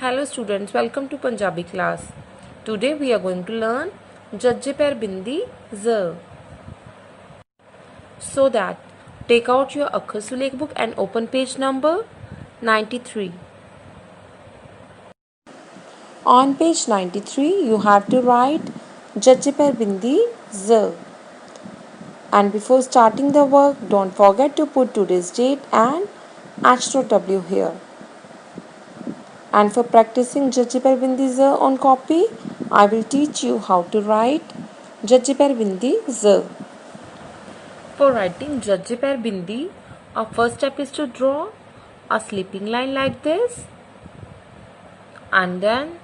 Hello students, welcome to Punjabi class. Today we are going to learn Jajje Per Bindi Z. So that take out your Akhar Sulekh book and open page number 93. On page 93 you have to write Jajje Per Bindi Z. And before starting the work, don't forget to put today's date and Astro W here. And for practicing Jajje Per Bindi Z on copy, I will teach you how to write Jajje Per Bindi Z. For writing Jajje Per Bindi, our first step is to draw a sleeping line like this. And then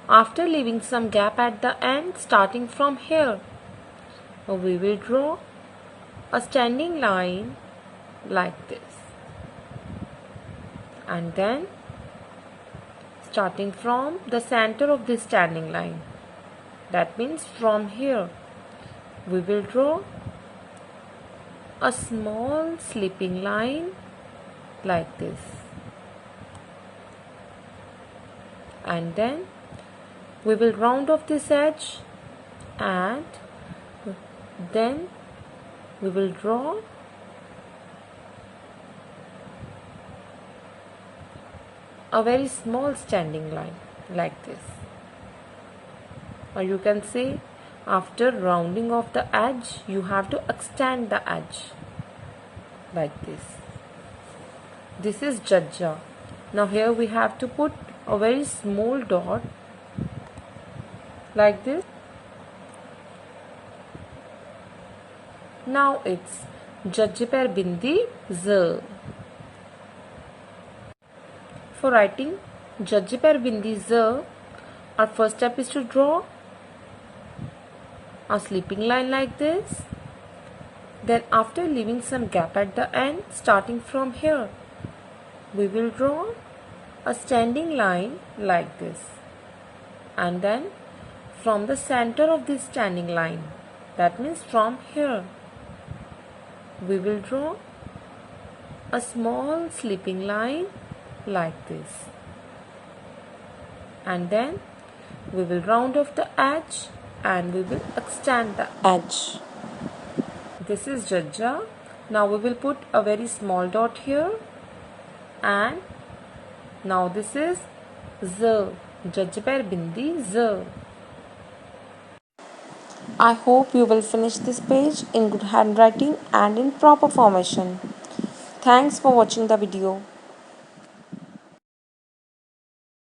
after leaving some gap at the end, starting from here, we will draw a standing line like this. And then starting from the center of this standing line, that means from here, we will draw a small sleeping line like this. And then we will round off this edge and then we will draw a very small standing line like this. Or you can say after rounding off the edge, you have to extend the edge like this. This is Jajja. Now here we have to put a very small dot like this. Now it's Jajje Per Bindi Z. For writing Jajje Per Bindi Z, our first step is to draw a sleeping line like this. Then after leaving some gap at the end, starting from here, we will draw a standing line like this. And then from the center of this standing line, that means from here, we will draw a small sleeping line like this. And then we will round off the edge and we will extend the edge. This is Jajja. Now we will put a very small dot here, and now this is Z, Jajje Per Bindi Z. I hope you will finish this page in good handwriting and in proper formation. Thanks for watching the video.